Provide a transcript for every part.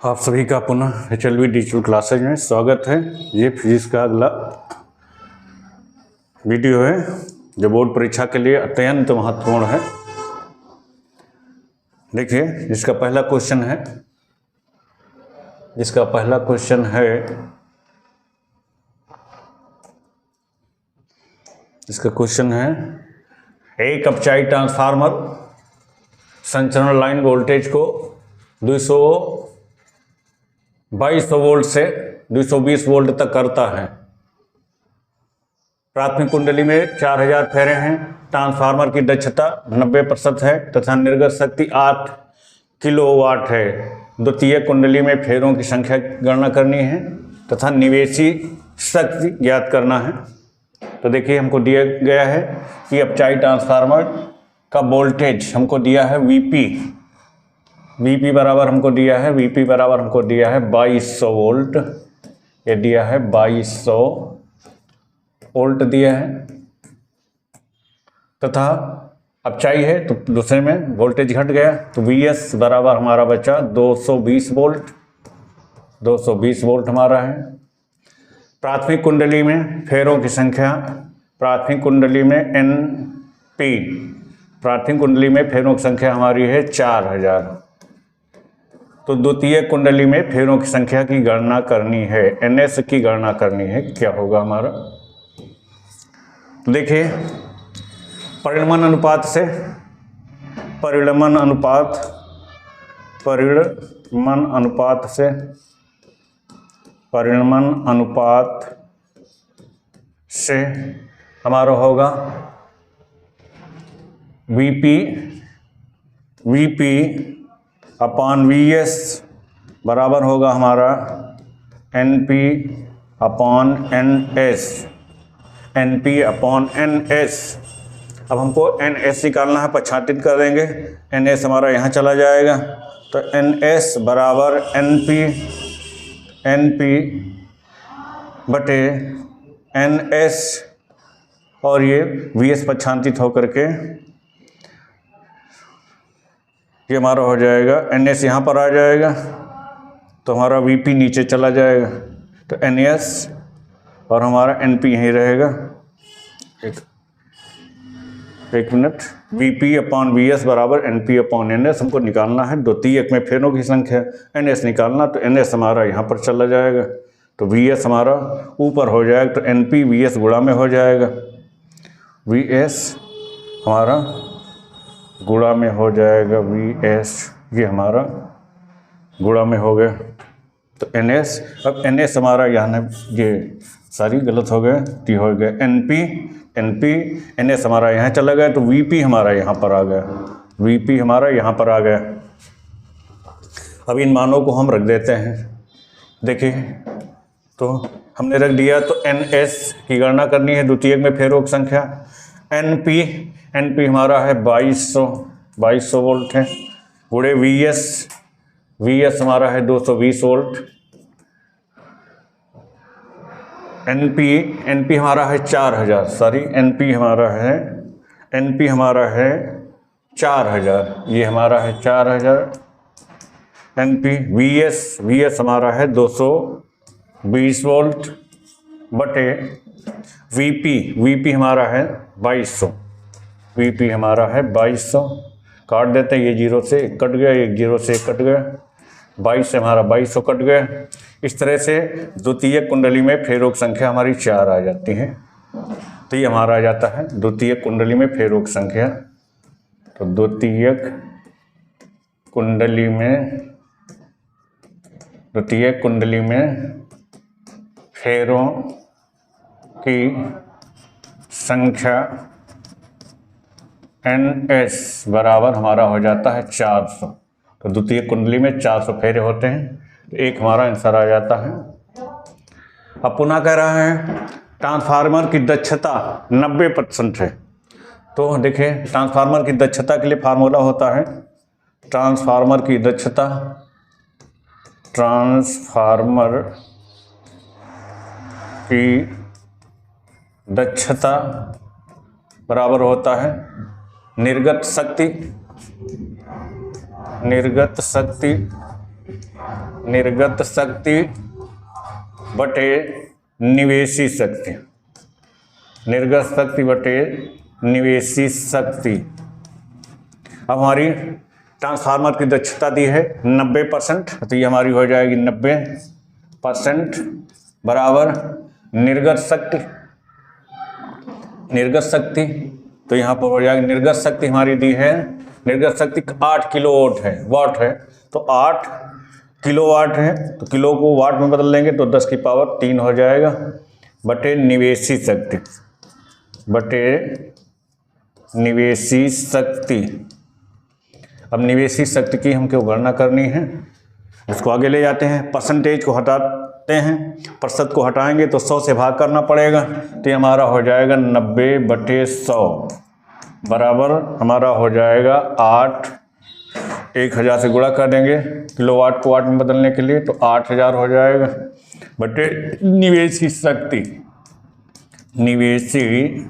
आप सभी का पुनः HLV डिजिटल क्लासेज में स्वागत है। ये फिजिक्स का अगला वीडियो है जो बोर्ड परीक्षा के लिए अत्यंत महत्वपूर्ण है। देखिए इसका पहला क्वेश्चन है एक अपचाई ट्रांसफार्मर संचरण लाइन वोल्टेज को 2200 वोल्ट से 220 वोल्ट तक करता है। प्राथमिक कुंडली में 4000 फेरे हैं। ट्रांसफार्मर की दक्षता 90% है तथा निर्गत शक्ति 8 किलोवाट है। द्वितीय कुंडली में फेरों की संख्या गणना करनी है तथा निवेशी शक्ति ज्ञात करना है। तो देखिए हमको दिया गया है कि अपचाई ट्रांसफार्मर का वोल्टेज हमको दिया है Vp बराबर हमको दिया है 2200 वोल्ट। ये दिया है 2200 वोल्ट दिया है तथा अपचाई है तो दूसरे में वोल्टेज घट गया तो Vs बराबर हमारा बचा 220 वोल्ट हमारा है। प्राथमिक कुंडली में फेरों की संख्या, प्राथमिक कुंडली में फेरों की संख्या हमारी है 4000। तो द्वितीय कुंडली में फेरों की संख्या की गणना करनी है, NS की गणना करनी है। क्या होगा हमारा, देखिए परिणमन अनुपात से हमारा होगा Vp अपॉन Vs बराबर होगा हमारा NP अपॉन NS। अब हमको NS निकालना है, पक्षांतरित कर देंगे। NS हमारा यहाँ चला जाएगा तो NS बराबर NP बटे NS और ये Vs पक्षांतरित होकर के ये हमारा हो जाएगा NS यहाँ पर आ जाएगा तो हमारा Vp नीचे चला जाएगा तो NS और हमारा NP यहीं रहेगा। एक मिनट, Vp अपॉन Vs बराबर NP अपॉन NS हमको निकालना है। द्वितीयक में फेरों की संख्या NS निकालना तो NS हमारा यहाँ पर चला जाएगा तो Vs हमारा ऊपर हो जाएगा तो NP Vs गुणा में हो जाएगा। Vs हमारा गुणा में हो जाएगा Vs, ये हमारा गुणा में हो गया तो NS। अब NS हमारा यहाँ ये सारी गलत हो गए तो हो गया NP NS हमारा यहाँ चला गया तो Vp हमारा यहाँ पर आ गया, Vp हमारा यहाँ पर आ गया। अब इन मानों को हम रख देते हैं। देखिए तो हमने रख दिया तो NS की गणना करनी है, द्वितीयक में फेरों की संख्या। NP हमारा है 2200 वोल्ट है गुणे Vs हमारा है 220 वोल्ट। NP हमारा है 4000, सॉरी NP हमारा है 4000, ये हमारा है 4000। NP Vs हमारा है 220 वोल्ट बटे Vp हमारा है 2200, Vp हमारा है 2200। काट देते हैं, ये 0 से 1 कट गया, एक 0 से 1 कट गया, 22 से हमारा 2200 कट गया। इस तरह से द्वितीय कुंडली में फेरों की संख्या हमारी 4 आ जाती है। तो ये हमारा आ जाता है द्वितीय कुंडली में फेरों की संख्या। तो द्वितीय कुंडली में फेरों की संख्या NS बराबर हमारा हो जाता है 400। तो द्वितीय कुंडली में 400 फेरे होते हैं तो एक हमारा आंसर आ जाता है। अब पुनः कह रहा है ट्रांसफार्मर की दक्षता 90% है। तो देखिए ट्रांसफार्मर की दक्षता के लिए फार्मूला होता है ट्रांसफार्मर की दक्षता बराबर होता है निर्गत शक्ति निर्गत शक्ति बटे निवेशी शक्ति, निर्गत शक्ति बटे निवेशी शक्ति। अब हमारी ट्रांसफार्मर की दक्षता दी है 90%, तो ये हमारी हो जाएगी 90% बराबर निर्गत शक्ति, निर्गत शक्ति तो यहाँ पर हो जाएगी निर्गत शक्ति हमारी दी है, निर्गत शक्ति 8 किलोवाट है, वाट है, तो 8 किलोवाट है, तो किलो को वाट में बदल लेंगे तो 10 की पावर 3 हो जाएगा बटे निवेशी शक्ति, बटे निवेशी शक्ति। अब निवेशी शक्ति की हमको गणना करनी है, इसको आगे ले जाते हैं, परसेंटेज को हटाते हैं, प्रतिशत को हटाएंगे तो 100 से भाग करना पड़ेगा, तो ये हमारा हो जाएगा 90/100 बराबर हमारा हो जाएगा 8, 1000 से गुणा कर देंगे किलोवाट को वाट में बदलने के लिए, तो 8000 हो जाएगा बटे निवेशी शक्ति, निवेशी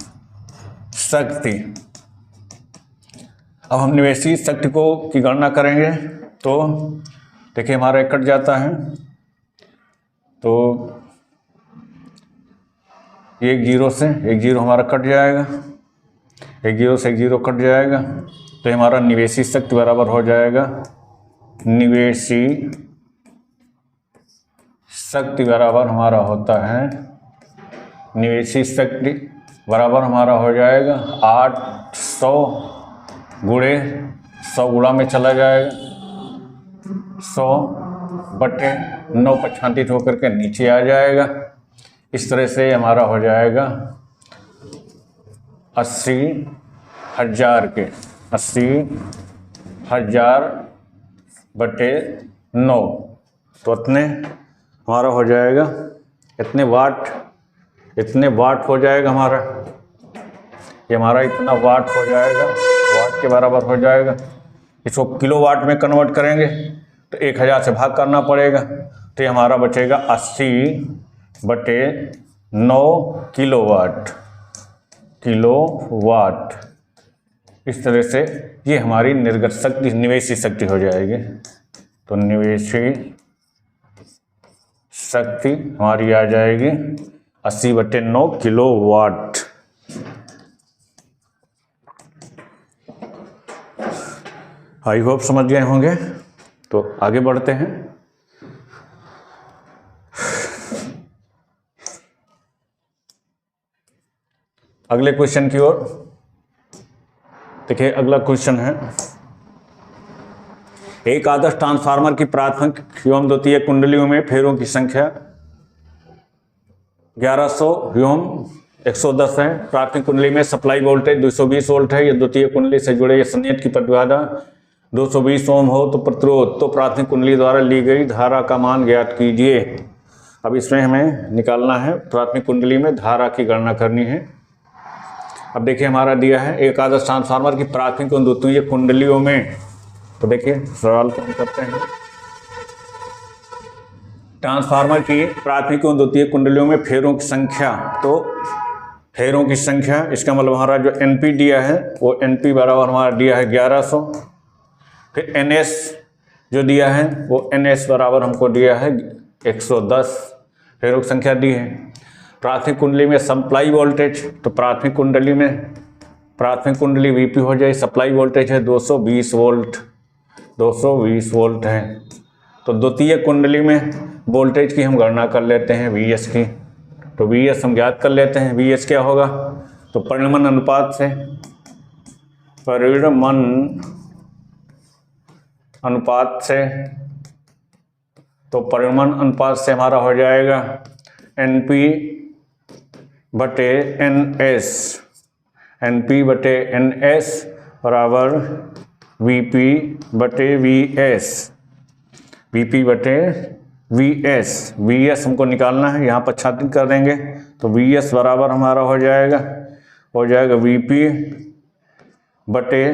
शक्ति। अब हम निवेशी शक्ति को की गणना करेंगे, तो देखिए हमारा कट जाता है, तो एक जीरो से एक जीरो हमारा कट जाएगा, एक जीरो से एक जीरो कट जाएगा, तो हमारा निवेशी शक्ति बराबर हो जाएगा, निवेशी शक्ति बराबर हमारा होता है, निवेशी शक्ति बराबर हमारा हो जाएगा 800 गुणे 100 गुणा में चला जाएगा, 100 बटे 9 पक्षांतित होकर के नीचे आ जाएगा। इस तरह से हमारा हो जाएगा 80,000 के 80,000 बटे 9, तो इतने हमारा हो जाएगा, इतने वाट हो जाएगा हमारा, ये हमारा इतना वाट हो जाएगा, वाट के बराबर हो जाएगा। इसको किलोवाट में कन्वर्ट करेंगे तो 1000 से भाग करना पड़ेगा, तो ये हमारा बचेगा 80/9 किलोवाट। इस तरह से ये हमारी निर्गत शक्ति निवेशी शक्ति हो जाएगी। तो निवेशी शक्ति हमारी आ जाएगी 80/9 किलोवाट। आई होप समझ गए होंगे। तो आगे बढ़ते हैं। अगले क्वेश्चन की ओर देखिए। अगला क्वेश्चन है, एक आदर्श ट्रांसफार्मर की प्राथमिक एवं द्वितीयक कुंडलियों में फेरों की संख्या 1100 एवं 110 है। प्राथमिक कुंडली में सप्लाई वोल्टेज 220 वोल्ट है। यह द्वितीय कुंडली से जुड़े संयंत्र की प्रतिबाधा 220 ओम हो तो प्रतिरोध तो प्राथमिक कुंडली द्वारा ली गई धारा का मान ज्ञात कीजिए। अब इसमें हमें निकालना है, प्राथमिक कुंडली में धारा की गणना करनी है। अब देखिए हमारा दिया है एक आदर्श ट्रांसफार्मर की प्राथमिक और द्वितीय कुंडलियों में। तो देखिए सवाल को हम करते हैं, ट्रांसफार्मर की प्राथमिक और द्वितीय कुंडलियों में फेरों की संख्या। तो फेरों की संख्या, इसका मतलब हमारा जो एनपी दिया है वो एनपी बराबर हमारा दिया है 1100। फिर एनएस जो दिया है वो एनएस बराबर हमको दिया है 110 फेरों की संख्या दी है। प्राथमिक कुंडली में सप्लाई वोल्टेज, तो प्राथमिक कुंडली वीपी हो जाए, सप्लाई वोल्टेज है 220 वोल्ट है। तो द्वितीय कुंडली में वोल्टेज की हम गणना कर लेते हैं वीएस की। तो वीएस हम ज्ञात कर लेते हैं। वीएस क्या होगा, तो परिणमन अनुपात से हमारा हो जाएगा एनपी बटे एनएस बराबर वीपी बटे वीएस। वीएस हमको निकालना है, यहाँ पर छात्रित कर देंगे तो वीएस बराबर हमारा हो जाएगा वीपी बटे,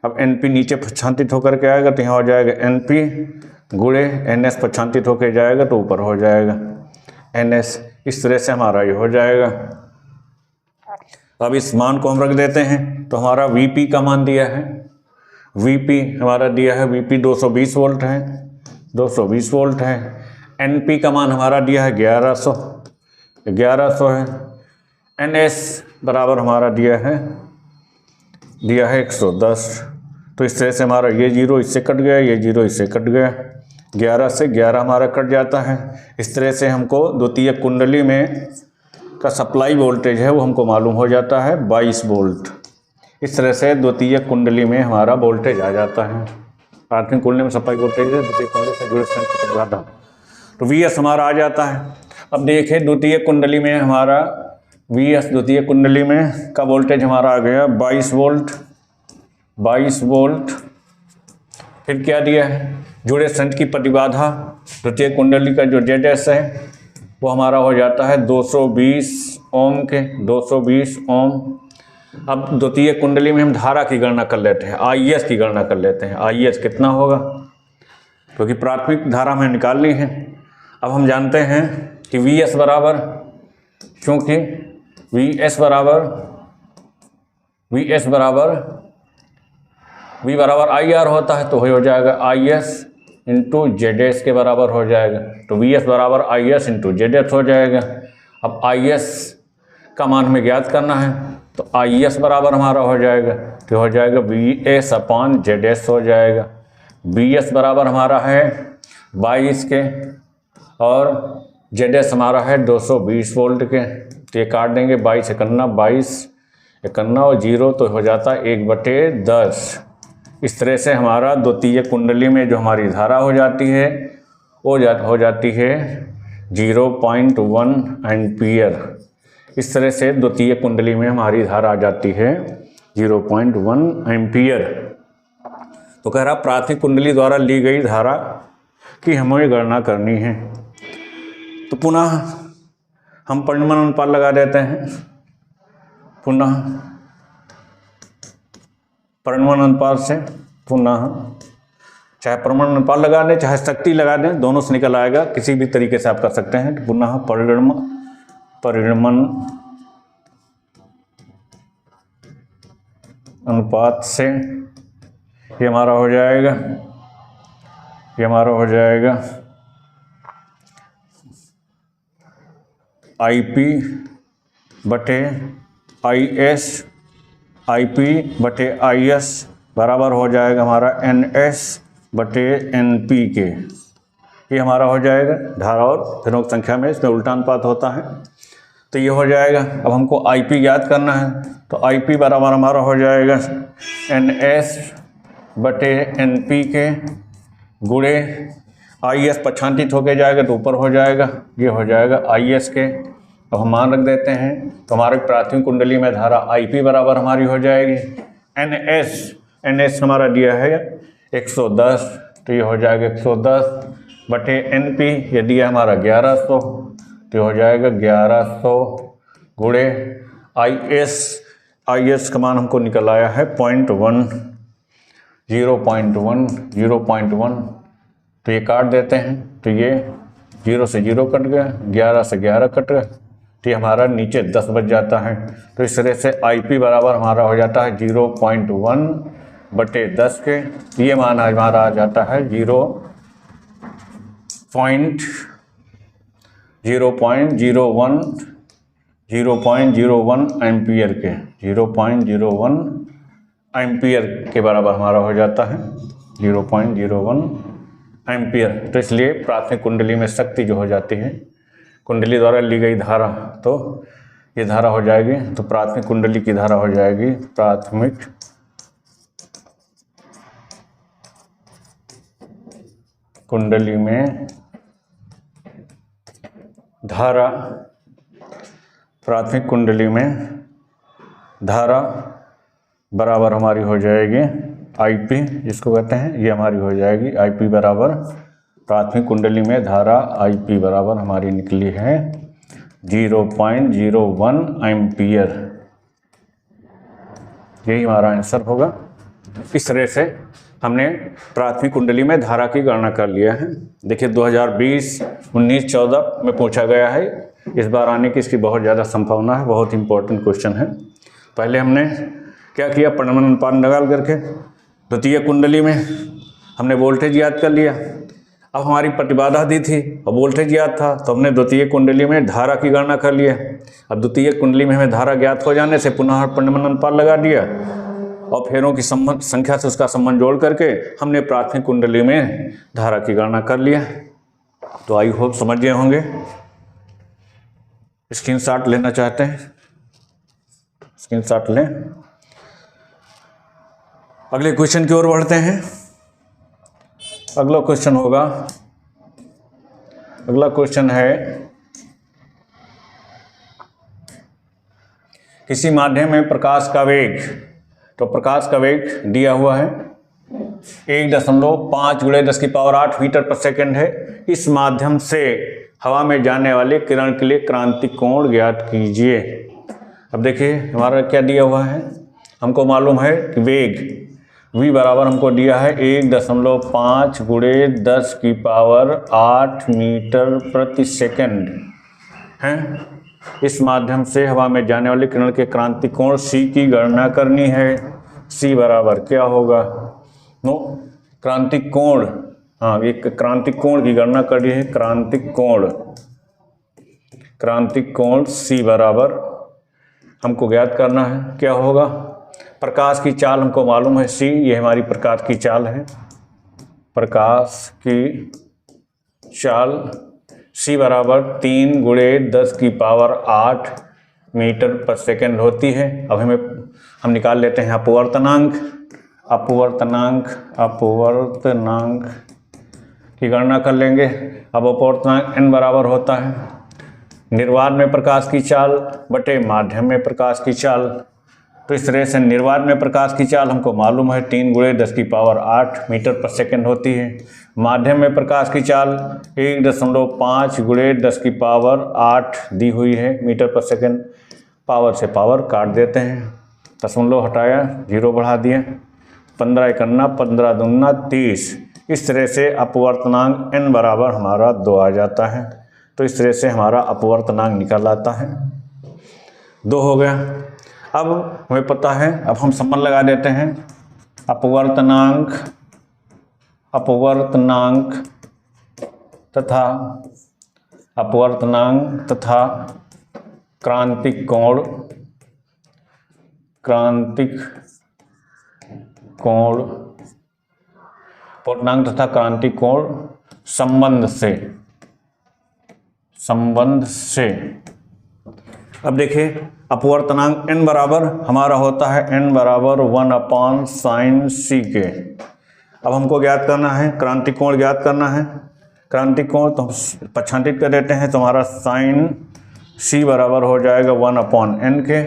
अब एनपी नीचे प्रछांतित होकर के आएगा तो यहाँ हो जाएगा एनपी गुणे एनएस प्रछांतित होकर जाएगा तो ऊपर हो जाएगा एनएस। इस तरह से हमारा ये हो जाएगा। अब इस मान को हम रख देते हैं। तो हमारा वीपी का मान दिया है, वीपी हमारा दिया है वीपी 220 वोल्ट है। 220 वोल्ट है। NP का मान हमारा दिया है 1100 है। NS बराबर हमारा दिया है 110। तो इस तरह से हमारा ये 0 इससे कट गया, ये 0 इससे कट गया, 11 से 11 हमारा कट जाता है। इस तरह से हमको द्वितीय कुंडली में का सप्लाई वोल्टेज है वो हमको मालूम हो जाता है 22 वोल्ट। इस तरह से द्वितीय कुंडली में हमारा वोल्टेज आ जाता है। प्राथमिक कुंडली में सप्लाई वोल्टेज है, द्वितीय कुंडली से जुड़े प्रतिबाधा, तो VS हमारा आ जाता है। अब देखिए द्वितीय कुंडली में हमारा VS, द्वितीय कुंडली में का वोल्टेज हमारा आ गया 22 वोल्ट। फिर क्या दिया है, जुड़े संच की प्रतिबाधा द्वितीय कुंडली का जो ZS है वो हमारा हो जाता है 220 ओम के, 220 ओम। अब द्वितीय कुंडली में हम धारा की गणना कर लेते हैं, IS की गणना कर लेते हैं। IS कितना होगा, क्योंकि प्राथमिक धारा हमें निकालनी है। अब हम जानते हैं कि VS बराबर, क्योंकि VS बराबर V बराबर IR होता है, तो हो जाएगा IS इंटू ZS के बराबर हो जाएगा। तो VS बराबर IS इंटू ZS हो जाएगा। अब IS का मान हमें ज्ञात करना है, तो IS बराबर हमारा हो जाएगा, तो हो जाएगा VS अपॉन ZS हो जाएगा। VS बराबर हमारा है 22 के और ZS हमारा है 220 वोल्ट के। तो ये काट देंगे, 22 51 और 0 तो हो जाता है 1/10। इस तरह से हमारा द्वितीय कुंडली में जो हमारी धारा हो जाती है वो हो जाती है 0.1 एम्पियर। इस तरह से द्वितीय कुंडली में हमारी धारा आ जाती है 0.1 एम्पियर। तो कह रहा प्राथमिक कुंडली द्वारा ली गई धारा की हमें गणना करनी है। तो पुनः हम परिमाण अनुपात लगा देते हैं। पुनः परिमाण अनुपात से पुनः चाहे परिमाण अनुपात लगा दें चाहे शक्ति लगा दें, दोनों से निकल आएगा, किसी भी तरीके से आप कर सकते हैं। पुनः परिमाण अनुपात से ये हमारा हो जाएगा IP बटे IS, IP बटे IS बराबर हो जाएगा हमारा NS बटे NP के। ये हमारा हो जाएगा धारा और फिनोक संख्या में इसमें उल्टा अनुपात होता है, तो ये हो जाएगा। अब हमको IP ज्ञात करना है, तो IP बराबर हमारा हो जाएगा NS बटे NP के गुणे IS पक्षांतित होके जाएगा तो ऊपर हो जाएगा, ये हो जाएगा IS के। अब हम मान रख देते हैं, तो हमारे प्राथमिक कुंडली में धारा IP बराबर हमारी हो जाएगी NS हमारा दिया है 110, तो ये हो जाएगा 110 बटे NP, ये दिया हमारा 1100, तो हो जाएगा 1100 गुणे IS का मान हमको निकल आया है 0.1, तो ये काट देते हैं, तो ये 0 से 0 कट गया, 11 से 11 कट गया, तो ये हमारा नीचे 10 बच जाता है। तो इस तरह से IP बराबर हमारा हो जाता है 0.1 बटे 10 के। ये मान हमारा आ जाता है 0.01 एम्पियर के, 0.01 एम्पियर के बराबर हमारा हो जाता है 0.01 एम्पियर। तो इसलिए प्राथमिक कुंडली में शक्ति जो हो जाती है कुंडली द्वारा ली गई धारा, तो ये धारा हो जाएगी, तो प्राथमिक कुंडली की धारा हो जाएगी, प्राथमिक कुंडली में धारा, प्राथमिक कुंडली में धारा बराबर हमारी हो जाएगी IP, जिसको कहते हैं, ये हमारी हो जाएगी IP बराबर, प्राथमिक कुंडली में धारा IP बराबर हमारी निकली है 0.01 एम्पियर। यही हमारा आंसर होगा। इस तरह से हमने प्राथमिक कुंडली में धारा की गणना कर लिया है। देखिए 2020, 19, 14 में पूछा गया है, इस बार आने की इसकी बहुत ज़्यादा संभावना है, बहुत इंपॉर्टेंट क्वेश्चन है। पहले हमने क्या किया, परिमाण अनुपात निकाल करके द्वितीय कुंडली में हमने वोल्टेज याद कर लिया। अब हमारी प्रतिबाधा दी थी और वोल्टेज ज्ञात था, तो हमने द्वितीय कुंडली में धारा की गणना कर लिया। अब द्वितीय कुंडली में हमें धारा ज्ञात हो जाने से पुनः परिबंध अनुपात लगा दिया और फेरों की संख्या से उसका संबंध जोड़ करके हमने प्राथमिक कुंडली में धारा की गणना कर लिया। तो आई होप समझ गए होंगे। स्क्रीनशॉट लेना चाहते हैं, स्क्रीनशॉट लें। अगले क्वेश्चन की ओर बढ़ते हैं। अगला क्वेश्चन होगा, अगला क्वेश्चन है, किसी माध्यम में प्रकाश का वेग, तो प्रकाश का वेग दिया हुआ है 1.5 × 10⁸ मीटर पर सेकंड है। इस माध्यम से हवा में जाने वाले किरण के लिए क्रांतिक कोण ज्ञात कीजिए। अब देखिए हमारा क्या दिया हुआ है, हमको मालूम है कि वेग v बराबर हमको दिया है 1.5 × 10⁸ मीटर प्रति सेकंड है। इस माध्यम से हवा में जाने वाले किरण के क्रांतिक कोण c की गणना करनी है। c बराबर क्या होगा, नो क्रांतिक कोण, हाँ एक क्रांतिक कोण की गणना करी है। क्रांतिक कोण c बराबर हमको ज्ञात करना है, क्या होगा। प्रकाश की चाल हमको मालूम है c, ये हमारी प्रकाश की चाल है। प्रकाश की चाल c बराबर 3 × 10⁸ मीटर पर सेकंड होती है। अब हम निकाल लेते हैं अपवर्तनांक की गणना कर लेंगे। अब अपवर्तनांक n बराबर होता है निर्वात में प्रकाश की चाल बटे माध्यम में प्रकाश की चाल। तो इस तरह से निर्वात में प्रकाश की चाल हमको मालूम है 3 × 10⁸ मीटर पर सेकंड होती है। माध्यम में प्रकाश की चाल 1.5 × 10⁸ दी हुई है मीटर पर सेकंड। पावर से पावर काट देते हैं, दशमलव हटाया, 0 बढ़ा दिए, 15 × 1 15 दूना 30। इस तरह से अपवर्तनांक n बराबर हमारा 2 आ जाता है। तो इस तरह से हमारा अपवर्तनांक निकल आता है, 2 हो गया। अब हमें पता है, अब हम संबंध लगा देते हैं अपवर्तनांक तथा क्रांतिक कोण अपवर्तनांक तथा क्रांतिक कोण संबंध से। अब देखिए अपवर्तनांक n बराबर हमारा होता है n बराबर 1/sin के। अब हमको ज्ञात करना है क्रांतिक कोण ज्ञात करना है। क्रांतिक कोण तो हम पक्षांतरित कर देते हैं, तो हमारा sin c बराबर हो जाएगा 1/n के।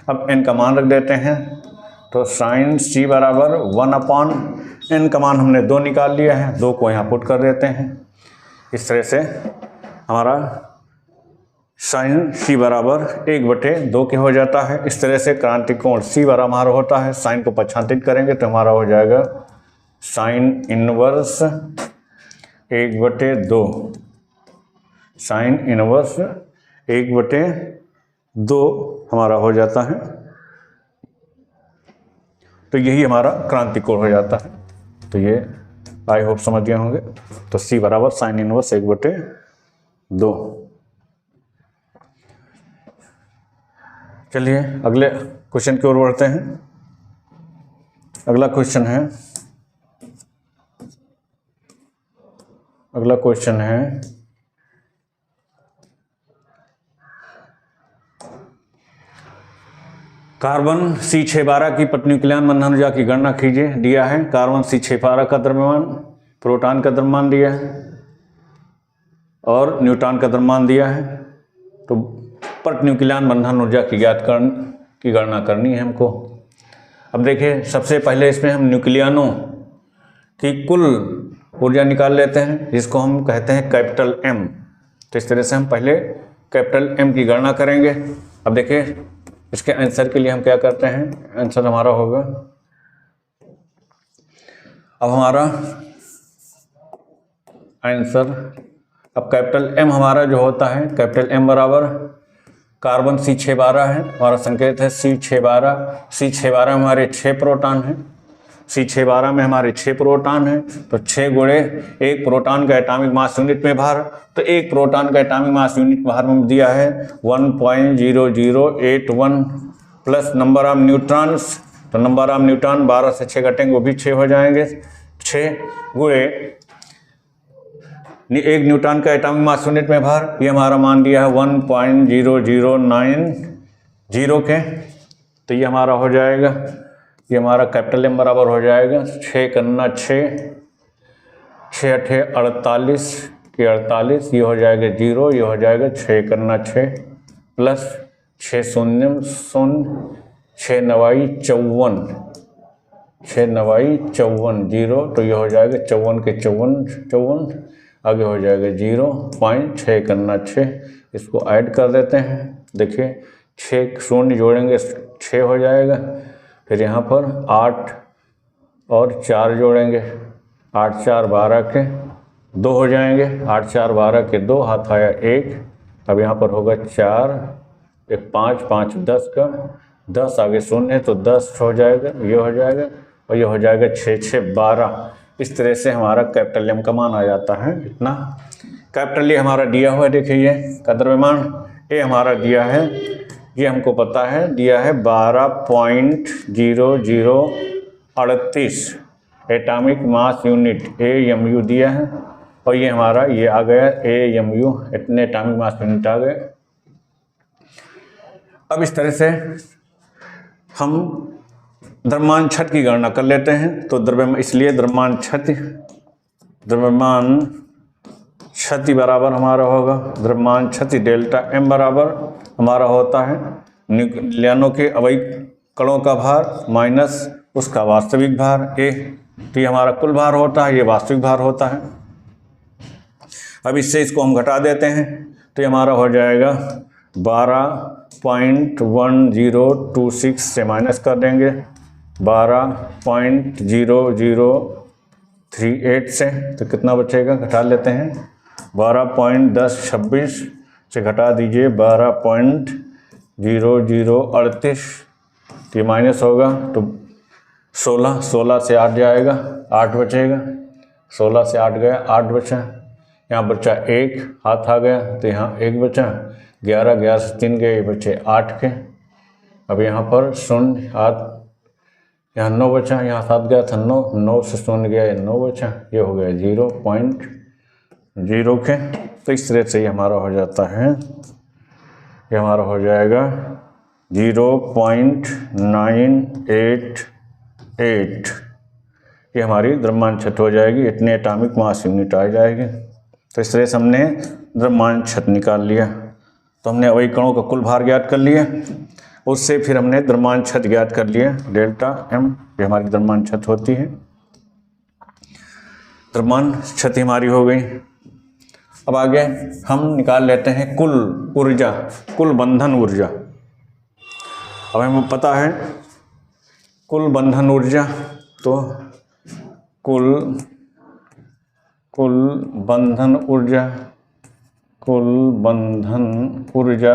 अब n का मान रख देते हैं, तो sin c बराबर 1/n का मान हमने 2 निकाल लिया है, 2 को यहाँ पुट कर देते हैं। इस तरह से हमारा sin c बराबर 1/2 के हो जाता है। इस तरह से क्रांतिक कोण c बराबर हमारा होता है। साइन को पक्षांतरित करेंगे तो हमारा हो जाएगा sin इनवर्स 1/2। sin इनवर्स 1/2 हमारा हो जाता है। तो यही हमारा क्रांतिक कोण हो जाता है। तो ये आई होप समझ गए होंगे। तो c बराबर sin इनवर्स 1/2। चलिए अगले क्वेश्चन की ओर बढ़ते हैं। अगला क्वेश्चन है कार्बन C612 की प्रतिन्यूक्लियन बंधन ऊर्जा की गणना कीजिए। दिया है कार्बन C612 का द्रव्यमान, प्रोटॉन का द्रव्यमान दिया है और न्यूट्रॉन का द्रव्यमान दिया है। तो प्रतिन्यूक्लियन बंधन ऊर्जा की गणना करनी है हमको। अब देखिए सबसे पहले इसमें हम न्यूक्लियनों की कुल ऊर्जा निकाल लेते हैं, जिसको हम कहते हैं कैपिटल M। तो इस तरह से हम पहले कैपिटल M की गणना करेंगे। अब देखिए इसके आंसर के लिए हम क्या करते हैं, आंसर हमारा होगा, अब हमारा आंसर, अब कैपिटल M हमारा जो होता है, कैपिटल M बराबर कार्बन C612 है, हमारा संकेत है C612। C612 हमारे 6 प्रोटॉन हैं, C612 में हमारे 6 प्रोटॉन हैं, तो 6 गुणे एक प्रोटॉन का एटॉमिक मास यूनिट में भार, तो एक प्रोटॉन का एटॉमिक मास यूनिट भार में दिया है 1.0081 प्लस नंबर ऑफ न्यूट्रॉन्स, तो नंबर ऑफ न्यूट्रॉन 12 से 6 घटेंगे वो भी 6 हो जाएंगे। 6 गुणे एक न्यूट्रॉन का एटॉमिक मास यूनिट में भार, ये हमारा मान दिया है 1.0090 के, तो ये हमारा हो जाएगा, ये हमारा कैपिटल एम बराबर हो जाएगा 6 कन्ना 6, 6 अठे 48 के 48, ये हो जाएगा 0, ये हो जाएगा 6 कन्ना 6 प्लस 6 शून्य 6 नवाई 54, 6 नवाई 54 0, तो ये हो जाएगा 54 के 54, आगे हो जाएगा 0.6 करना 6, इसको ऐड कर देते हैं। देखिए 6 शून्य जोड़ेंगे 6 हो जाएगा, फिर यहाँ पर 8 और 4 जोड़ेंगे, 8 4 12 के 2 हो जाएंगे, 8 4 12 के 2, हाथ आया 1, अब यहाँ पर होगा 4 1 5 5 10 का 10, आगे शून्य है तो 10 हो जाएगा, ये हो जाएगा, और ये हो जाएगा 6 6 12। इस तरह से हमारा कैपिटल एम का मान आ जाता है इतना। कैपिटल ए हमारा दिया हुआ है, देखिए ये का द्रव्यमान ए हमारा दिया है, ये हमको पता है दिया है 12.0038 एटॉमिक मास यूनिट AMU दिया है, और ये हमारा ये आ गया AMU, इतने एटॉमिक मास यूनिट आ गए। अब इस तरह से हम द्रव्यमान क्षति की गणना कर लेते हैं, तो इसलिए द्रव्यमान क्षति बराबर हमारा होगा, द्रव्यमान क्षति डेल्टा एम बराबर हमारा होता है न्यूक्लियनों के अवयव कणों का भार माइनस उसका वास्तविक भार ए, तो ये हमारा कुल भार होता है, ये वास्तविक भार होता है। अब इससे इसको हम घटा देते हैं, तो ये हमारा हो जाएगा 12.1026 से माइनस कर देंगे 12.0038 से, तो कितना बचेगा, घटा लेते हैं 12.1026 से घटा दीजिए 12.0038, तो ये माइनस होगा तो 16 से 8 जाएगा, 8 बचेगा, 16 से 8 गया, 8 बचा, यहाँ बचा 1, हाथ आ गया तो यहाँ 1 बचा, 11 से 3 गए, बचे 8 के, अब यहाँ पर शून्य हाथ, यहाँ 9 बचा, यहाँ 7 गया था 9 से शून्य गया, ये 9 बचा, ये हो गया 0.0 के। तो इस तरह से ये हमारा हो जाता है, ये हमारा हो जाएगा 0.988, ये हमारी द्रव्यमान क्षति हो जाएगी, इतने एटॉमिक मास यूनिट आ जाएगी। तो इस तरह से हमने द्रव्यमान क्षति निकाल लिया, तो हमने अवयव कणों का कुल भार ज्ञात कर लिया, उससे फिर हमने द्रव्यमान क्षति ज्ञात कर लिया डेल्टा एम, ये हमारी द्रव्यमान क्षति होती है। द्रव्यमान क्षति हमारी हो गई। अब आगे हम निकाल लेते हैं कुल ऊर्जा, कुल बंधन ऊर्जा। अब हमें पता है कुल बंधन ऊर्जा, तो कुल बंधन ऊर्जा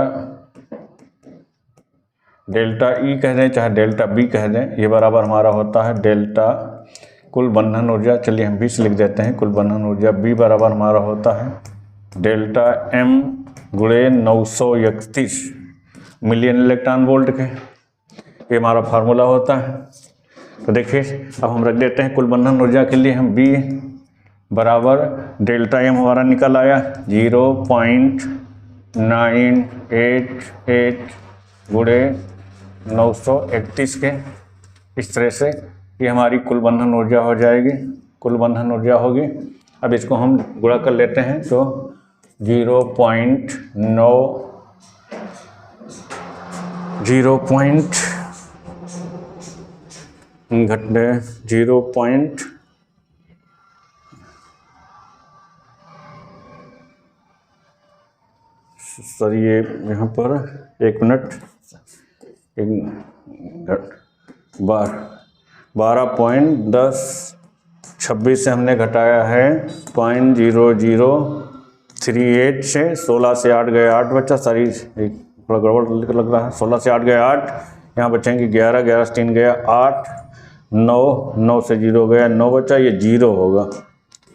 डेल्टा ई कह दें चाहे डेल्टा बी कह दें, ये बराबर हमारा होता है डेल्टा कुल बंधन ऊर्जा, चलिए हम 20 लिख देते हैं, कुल बंधन ऊर्जा बी बराबर हमारा होता है डेल्टा एम गुणे 931 मिलियन इलेक्ट्रॉन वोल्ट के, ये हमारा फार्मूला होता है। तो देखिए अब हम रख देते हैं कुल बंधन ऊर्जा के लिए हम बी बराबर डेल्टा एम हमारा निकल आया 0.988 गुणे 931 के। इस तरह से ये हमारी कुल बंधन ऊर्जा हो जाएगी, कुल बंधन ऊर्जा होगी। अब इसको हम गुणा कर लेते हैं, तो 12.10 26 से हमने घटाया है 0.0038 से, 16 से 8 गए 8 बचा, सारी थोड़ा गड़बड़ लग रहा है, 16 से 8 गए 8, यहाँ बचेंगे 11 से 3 गया 8, 9 से 0 गया, 9 बचा, ये 0 होगा,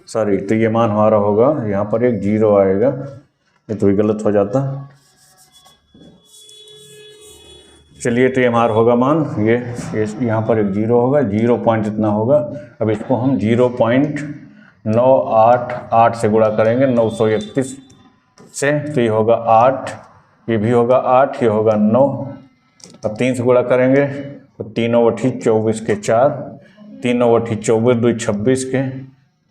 सॉरी, तो ये मान हमारा होगा यहाँ पर एक 0 आएगा, ये तो भी गलत हो जाता। चलिए, तो ये हमारा होगा मान, ये यहाँ पर एक 0 होगा, 0 पॉइंट इतना होगा। अब इसको हम 0.988 से गुणा करेंगे 931 से, तो ये होगा 8, ये भी होगा 8, ये होगा 9। अब 3 से गुणा करेंगे तो 3 × 8 = 24 के 4, 3 × 8 = 24, 2 = 26 के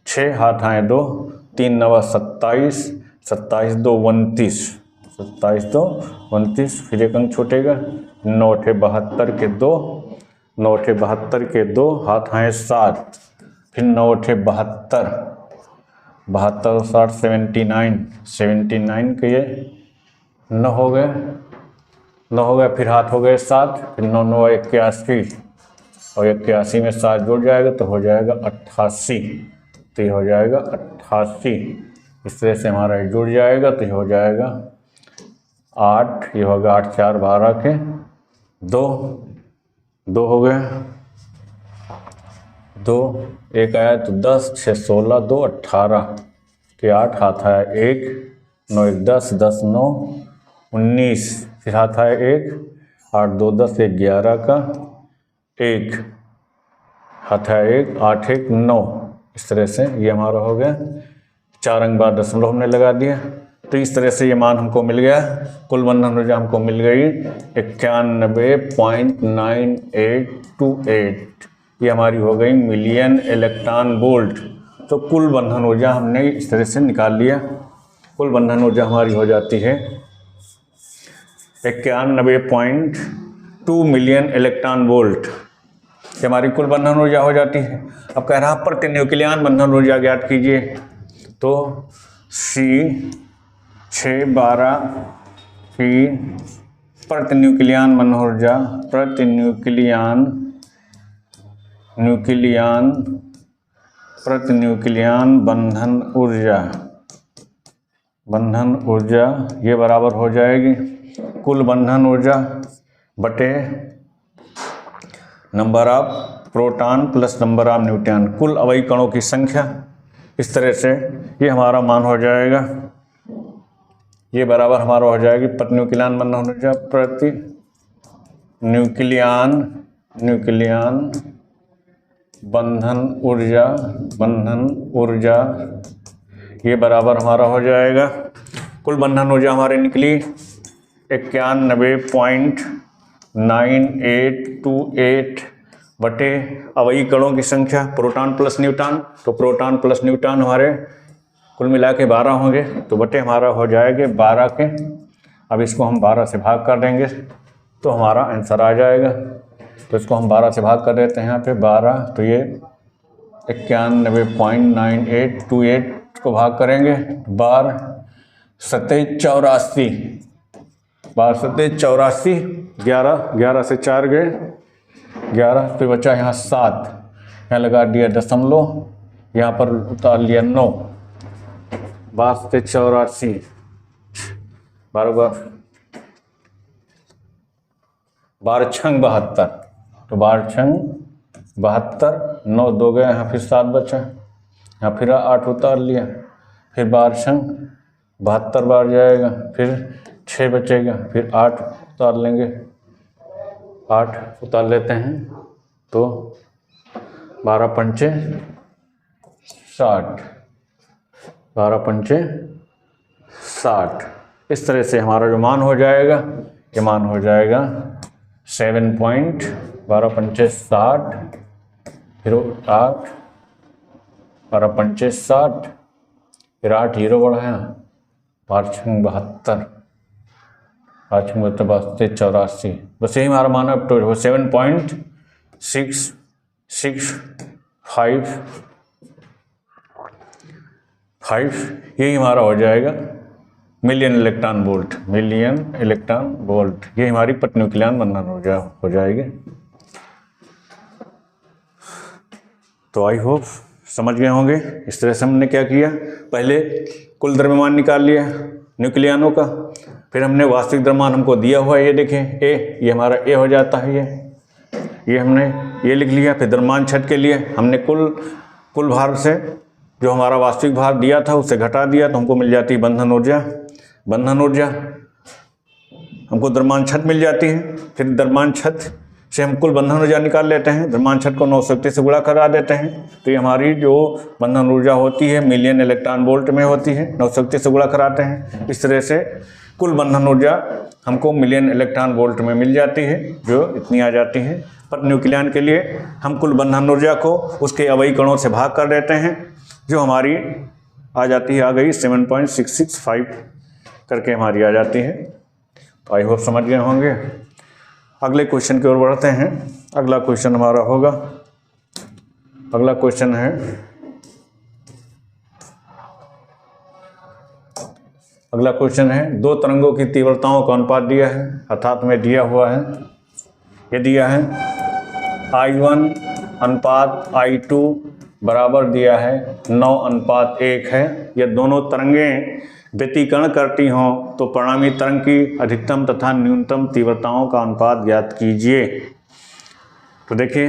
6, हाथ आए 2, 3 × 9 = 27, 27 × 2 = 29, 27 × 2 = 29, फिर एक अंक छूटेगा, 9 × 8 = 72 के 2, 9 × 8 = 72 के 2, हाथ आए 7, फिर 9 × 8 = 72, 72 और 7 = 79, 79 के ये 9 हो गए, 9 हो गया, फिर हाथ हो गए 7, फिर 9 × 9 = 81, और 81 में 7 जुड़ जाएगा तो हो जाएगा 88, तो ये हो जाएगा 88। इस तरह से हमारा जुड़ जाएगा, तो ये हो जाएगा 8, ये होगा 8 × 4 = 12 के 2, 2 हो गए, 2 एक आया तो 10, 6 × 16, 2 = 18 के 8, हाथ आया 1, 9 × 1 = 10, 10 × 9 = 19, फिर हाथ आया 1, 8 × 2 = 10, 1 = 11 का 1, हाथ आया 1, 8 × 1 = 9। इस तरह से ये हमारा हो गया, 4 अंक बाद दशमलव हमने लगा दिया। तो इस तरह से ये मान हमको मिल गया, कुल बंधन ऊर्जा हमको मिल गई 91.9828, ये हमारी हो गई मिलियन इलेक्ट्रॉन वोल्ट। तो कुल बंधन ऊर्जा हमने इस तरह से निकाल लिया। कुल बंधन ऊर्जा हमारी हो जाती है 91.2 मिलियन इलेक्ट्रॉन वोल्ट, ये हमारी कुल बंधन ऊर्जा हो जाती है। अब कह रहा प्रति न्यूक्लियन बंधन ऊर्जा ज्ञात कीजिए, तो C612 की प्रति न्यूक्लियन बंधन ऊर्जा, प्रति न्यूक्लियन बंधन ऊर्जा ये बराबर हो जाएगी कुल बंधन ऊर्जा बटे number of proton plus number of neutron, कुल अवयवी कणों की संख्या। इस तरह से ये हमारा मान हो जाएगा, ये बराबर हमारा हो जाएगी प्रति न्यूक्लियन बंधन ऊर्जा, प्रति न्यूक्लियन बंधन ऊर्जा ये बराबर हमारा हो जाएगा, कुल बंधन ऊर्जा हमारी निकली 91.9828 बटे अवयवी कणों की संख्या प्रोटॉन प्लस न्यूट्रॉन, तो प्रोटॉन प्लस न्यूट्रॉन हमारे कुल मिला के 12 होंगे, तो बटे हमारा हो जाएंगे 12 के। अब इसको हम 12 से भाग कर देंगे तो हमारा आंसर आ जाएगा। तो इसको हम 12 से भाग कर देते हैं यहाँ पे 12, तो ये 91.9828 को भाग करेंगे 12 7 84, 12 7 84, 11 से 4 गए 11, फिर बचा यहाँ 7, यहाँ लगा दिया दशमलव, यहाँ पर उतार लिया 9, 12 7 84, 12 6 72, तो 12 6 72, 9 2 गए, यहाँ फिर 7 बचा, यहाँ फिर 8 उतार लिया, फिर 12 6 72 बार जाएगा, फिर 6 बचेगा, फिर 8 उतार लेंगे, 8 उतार लेते हैं तो 12 पंचे 60, 12 पंचे 60। इस तरह से हमारा जो मान हो जाएगा, ये मान हो जाएगा 7.12 पंचे 60, फिर 8, 12 पंचे 60, फिर 8 0 बढ़ाया, 12 6 72, 8 6 72 84, बस यही हमारा मान है। तो 7.665 यही हमारा हो जाएगा मिलियन इलेक्ट्रॉन वोल्ट, ये हमारी प्रति न्यूक्लियन बंधन ऊर्जा हो जाएगी। तो आई होप समझ गए होंगे। इस तरह से हमने क्या किया, पहले कुल द्रव्यमान निकाल लिया न्यूक्लियनों का, फिर हमने वास्तविक द्रव्यमान हमको दिया हुआ है, ये देखें ए, ये हमारा ए हो जाता है, ये हमने ये लिख लिया। फिर द्रव्यमान छत के लिए हमने कुल भार से जो हमारा वास्तविक भार दिया था उसे घटा दिया तो हमको मिल जाती है बंधन ऊर्जा। बंधन ऊर्जा हमको द्रव्यमान छत मिल जाती है। फिर द्रव्यमान छत से हम कुल बंधन ऊर्जा निकाल लेते हैं। द्रव्यमान छत को 930 से गुणा करा देते हैं तो ये हमारी जो बंधन ऊर्जा होती है मिलियन इलेक्ट्रॉन वोल्ट में होती है। 930 से गुणा कराते हैं। इस तरह से कुल बंधन ऊर्जा हमको मिलियन इलेक्ट्रॉन वोल्ट में मिल जाती है, जो इतनी आ जाती है। पर न्यूक्लियन के लिए हम कुल बंधन ऊर्जा को उसके अवयवी कणों से भाग कर देते हैं, जो हमारी आ जाती है, आ गई 7.665 करके हमारी आ जाती है। तो आई होप समझ गए होंगे। अगले क्वेश्चन की ओर बढ़ते हैं। अगला क्वेश्चन हमारा होगा, अगला क्वेश्चन है, अगला क्वेश्चन है दो तरंगों की तीव्रताओं का अनुपात दिया है, अर्थात में दिया हुआ है, ये दिया है I1 अनुपात I2 बराबर दिया है 9:1 है। ये दोनों तरंगें व्यतिकरण करती हों तो परिणामी तरंग की अधिकतम तथा न्यूनतम तीव्रताओं का अनुपात ज्ञात कीजिए। तो देखिए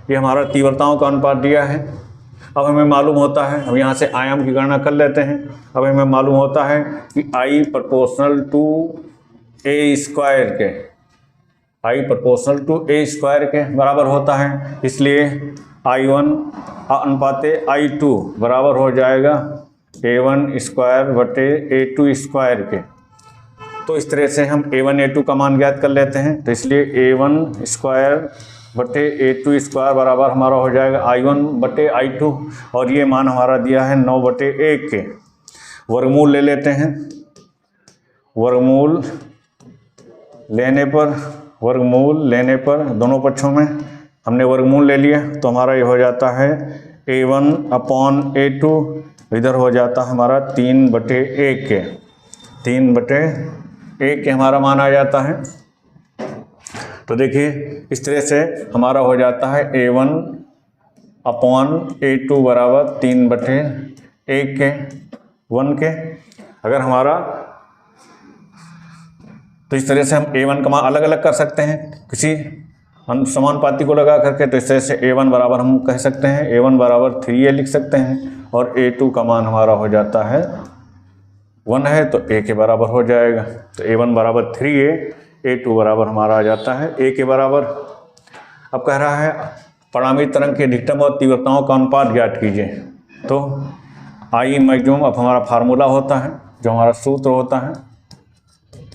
ये हमारा तीव्रताओं का अनुपात दिया है। अब हमें मालूम होता है, हम यहाँ से आयाम की गणना कर लेते हैं। अब हमें मालूम होता है कि I proportional to A square के, I proportional to A square के बराबर होता है। इसलिए I1 अनुपात I2 बराबर हो जाएगा A1 स्क्वायर बटे A2 स्क्वायर के। तो इस तरह से हम A1 A2 का मान ज्ञात कर लेते हैं। तो इसलिए A1 स्क्वायर बटे A2 स्क्वायर बराबर हमारा हो जाएगा I1 बटे I2, और ये मान हमारा दिया है 9/1 के। वर्गमूल ले लेते हैं। वर्गमूल लेने पर दोनों पक्षों में हमने वर्गमूल ले लिया तो हमारा ये हो जाता है A1/A2, इधर हो जाता है हमारा 3/1 के, 3/1 के हमारा मान आ जाता है। तो देखिए इस तरह से हमारा हो जाता है A1/A2 बराबर 3/1 के, 1 के। अगर हमारा, तो इस तरह से हम A1 का मान अलग अलग कर सकते हैं किसी समानुपाती को लगा करके। तो इस तरह से A1 बराबर हम कह सकते हैं, A1 बराबर 3A लिख सकते हैं, और A2 का मान हमारा हो जाता है 1 है तो A के बराबर हो जाएगा। तो A1 बराबर 3A, A2 बराबर हमारा आ जाता है A के बराबर। अब कह रहा है परिणामी तरंग के अधिकतम और तीव्रताओं का अनुपात ज्ञात कीजिए। तो I मैक्सिमम अब हमारा फार्मूला होता है, जो हमारा सूत्र होता है,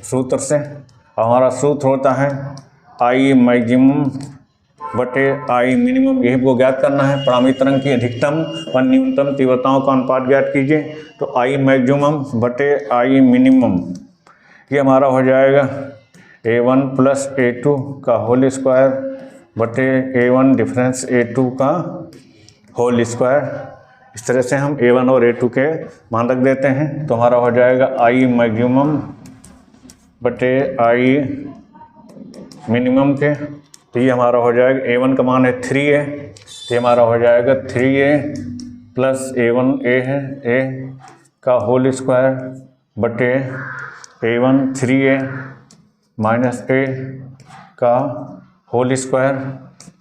सूत्र से हमारा सूत्र होता है I मैक्सिमम बटे I मिनिमम, यही को ज्ञात करना है। परिणामी तरंग की अधिकतम और न्यूनतम तीव्रताओं का अनुपात ज्ञात कीजिए। तो I मैक्सिमम बटे I मिनिमम, ये हमारा हो जाएगा A1 प्लस A2 का होल स्क्वायर बटे A1 डिफरेंस A2 का होल स्क्वायर। इस तरह से हम A1 और A2 के मान रख देते हैं तो हमारा हो जाएगा I मैक्सिमम बटे I मिनिमम के। तो ये हमारा हो जाएगा A1 का मान है 3A, तो हमारा हो जाएगा 3A प्लस A1A है A का होल स्क्वायर बटे A1 3A माइनस A का होल स्क्वायर।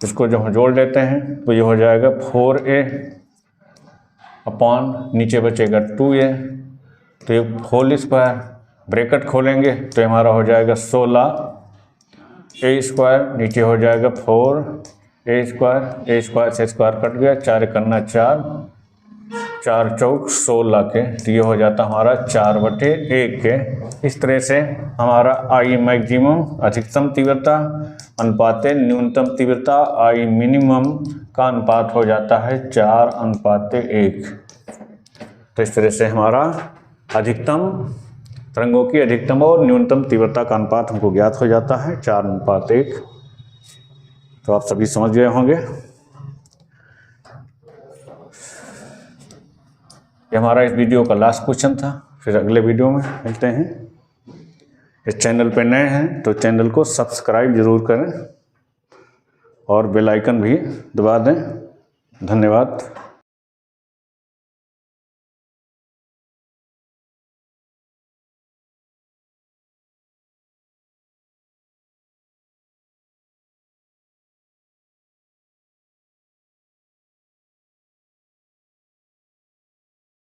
इसको जब हम जोड़ लेते हैं तो ये हो जाएगा 4A अपॉन नीचे बचेगा 2A। तो ये होल स्क्वायर ब्रैकेट खोलेंगे तो हमारा हो जाएगा 16A स्क्वायर, नीचे हो जाएगा 4A स्क्वायर, A स्क्वायर से स्क्वायर कट गया, 4 करना 4, 4 चौक 16 के। तो ये हो जाता हमारा 4/1 के। इस तरह से हमारा I मैक्सिमम अधिकतम तीव्रता अनुपात न्यूनतम तीव्रता I मिनिमम का अनुपात हो जाता है 4:1। तो इस तरह से हमारा अधिकतम तरंगों की अधिकतम और न्यूनतम तीव्रता का अनुपात हमको ज्ञात हो जाता है 4:1। तो आप सभी समझ गए होंगे। ये हमारा इस वीडियो का लास्ट क्वेश्चन था। फिर अगले वीडियो में मिलते हैं। इस चैनल पे नए हैं तो चैनल को सब्सक्राइब जरूर करें और बेल आइकन भी दबा दें। धन्यवाद।